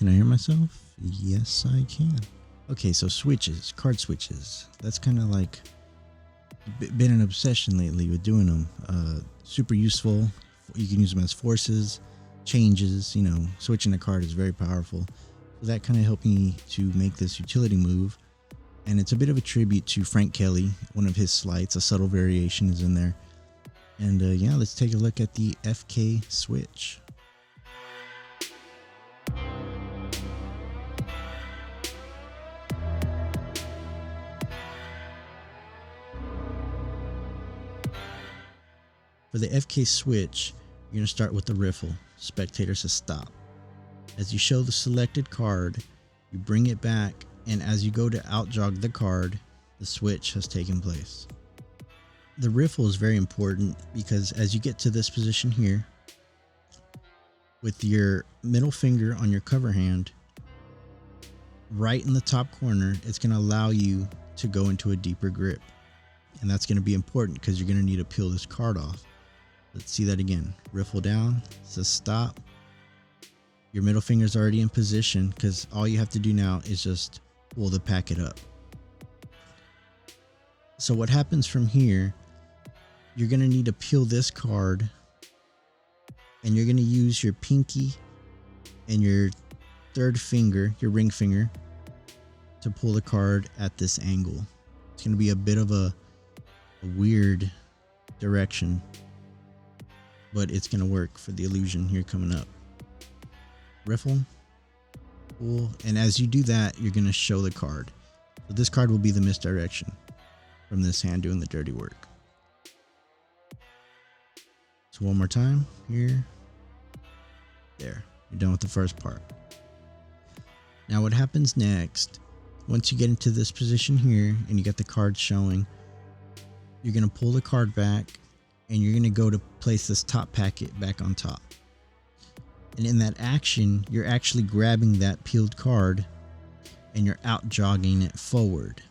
Can I hear myself? Yes, I can. Okay, so switches, card switches. That's kind of like been an obsession lately with doing them. Super useful. You can use them as forces, changes, switching a card is very powerful. So that kind of helped me to make this utility move. And it's a bit of a tribute to Frank Kelly, one of his sleights. A subtle variation is in there. And yeah, let's take a look at the EFKAY switch. For the EFKAY switch, you're going to start with the riffle. Spectator says stop. As you show the selected card, you bring it back, and as you go to outjog the card, the switch has taken place. The riffle is very important because as you get to this position here, with your middle finger on your cover hand, right in the top corner, it's going to allow you to go into a deeper grip. And that's going to be important because you're going to need to peel this card off. Let's see that again. Riffle down, says stop. Your middle finger is already in position because all you have to do now is just pull the packet up. So what happens from here, you're going to need to peel this card, and you're going to use your pinky and your third finger, your ring finger, to pull the card at this angle. It's going to be a bit of a weird direction, but it's going to work for the illusion here coming up. Riffle, pull, and as you do that, you're going to show the card. So this card will be the misdirection from this hand doing the dirty work. So one more time, here, there. You're done with the first part. Now what happens next, once you get into this position here and you get the card showing, you're going to pull the card back and you're going to go to place this top packet back on top. And in that action, you're actually grabbing that peeled card and you're out jogging it forward,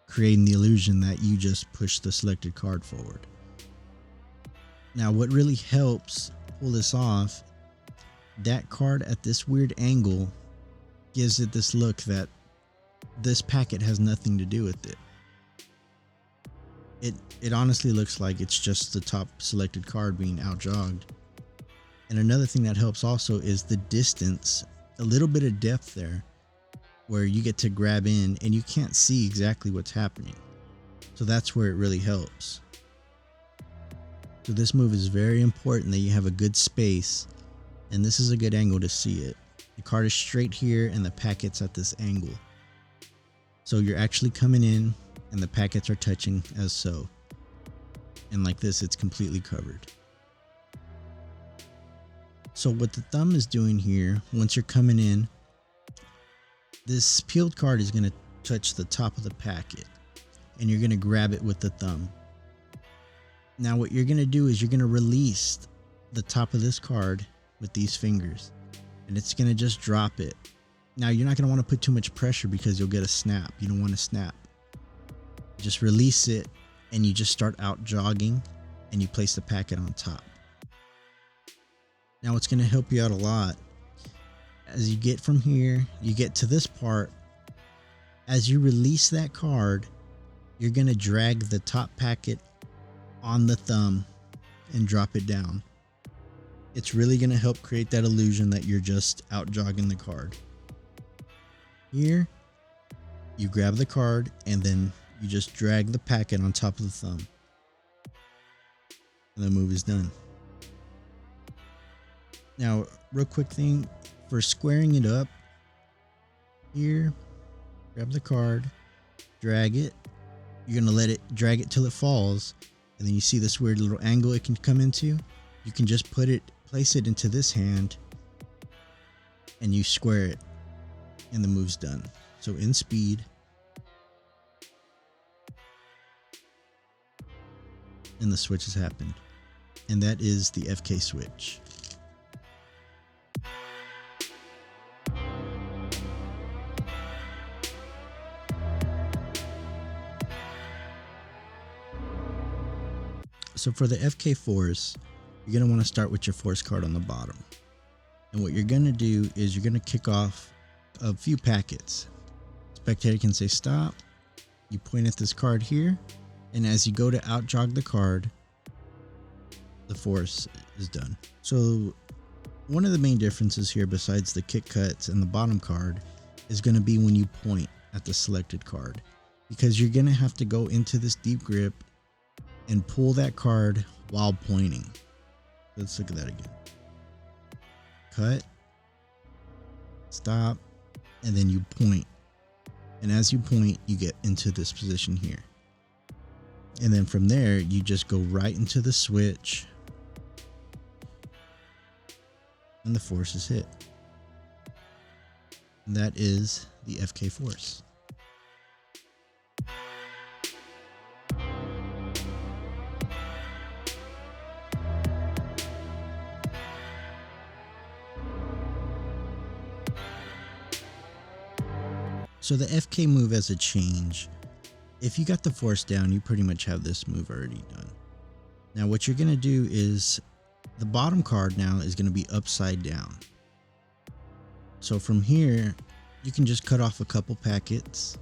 creating the illusion that you just pushed the selected card forward. Now, what really helps pull this off, that card at this weird angle gives it this look that this packet has nothing to do with it. It honestly looks like it's just the top selected card being out jogged. And another thing that helps also is the distance, a little bit of depth there where you get to grab in and you can't see exactly what's happening. So that's where it really helps. So this move is very important that you have a good space, and this is a good angle to see it. The card is straight here and the packet's at this angle. So you're actually coming in and the packets are touching as so. And like this, it's completely covered. So what the thumb is doing here, once you're coming in, this peeled card is going to touch the top of the packet and you're going to grab it with the thumb. Now what you're going to do is you're going to release the top of this card with these fingers and it's going to just drop it. Now you're not going to want to put too much pressure because you'll get a snap. You don't want to snap. Just release it and you just start out jogging and you place the packet on top. Now it's going to help you out a lot. As you get from here, you get to this part. As you release that card, you're going to drag the top packet on the thumb and drop it down. It's really going to help create that illusion that you're just out jogging the card. Here, you grab the card and then you just drag the packet on top of the thumb. And the move is done. Now, real quick thing for squaring it up. Here, grab the card, drag it. You're going to let it drag it till it falls. And then you see this weird little angle it can come into. You can just place it into this hand and you square it and the move's done. So in speed, and the switch has happened. And that is the EFKAY switch. So for the EFKAY force, you're going to want to start with your force card on the bottom. And what you're going to do is you're going to kick off a few packets. Spectator can say stop. You point at this card here, and as you go to out jog the card, the force is done. So one of the main differences here, besides the kick cuts and the bottom card, is going to be when you point at the selected card, because you're going to have to go into this deep grip and pull that card while pointing. Let's look at that again. Cut, stop, and then you point. And as you point, you get into this position here. And then from there, you just go right into the switch, and the force is hit. And that is the EFKAY force. So the EFKAY move as a change, if you got the force down, you pretty much have this move already done. Now what you're going to do is the bottom card now is going to be upside down. So from here, you can just cut off a couple packets.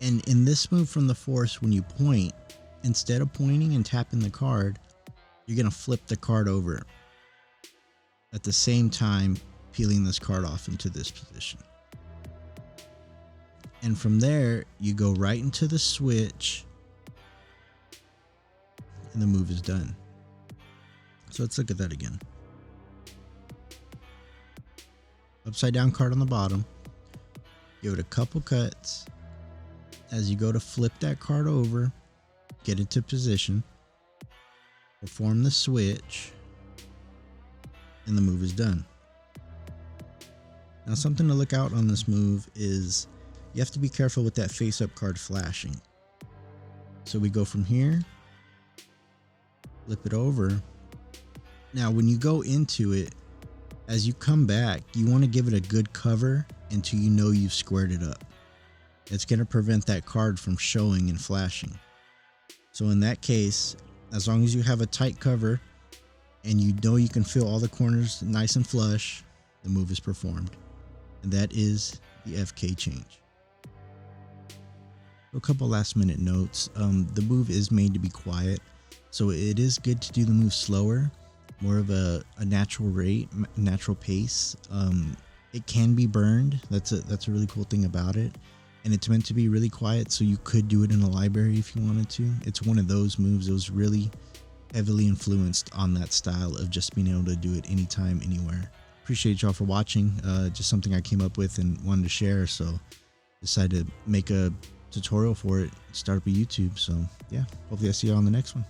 And in this move from the force, when you point, instead of pointing and tapping the card, you're going to flip the card over. At the same time, peeling this card off into this position. And from there, you go right into the switch, and the move is done. So let's look at that again. Upside down card on the bottom. Give it a couple cuts. As you go to flip that card over, get into position, perform the switch, and the move is done. Now something to look out on this move is you have to be careful with that face up card flashing. So we go from here, flip it over. Now when you go into it, as you come back, you want to give it a good cover until you know you've squared it up. It's going to prevent that card from showing and flashing. So in that case, as long as you have a tight cover and you know you can feel all the corners nice and flush, the move is performed. And that is the EFKAY change. A couple last minute notes. The move is made to be quiet, so it is good to do the move slower, more of a natural rate, natural pace. It can be burned. That's a really cool thing about it, and it's meant to be really quiet, so you could do it in a library if you wanted to. It's one of those moves that was really heavily influenced on that style of just being able to do it anytime, anywhere. Appreciate y'all for watching. Just something I came up with and wanted to share, so decided to make a tutorial for it, start up a YouTube. So yeah, hopefully I see you on the next one.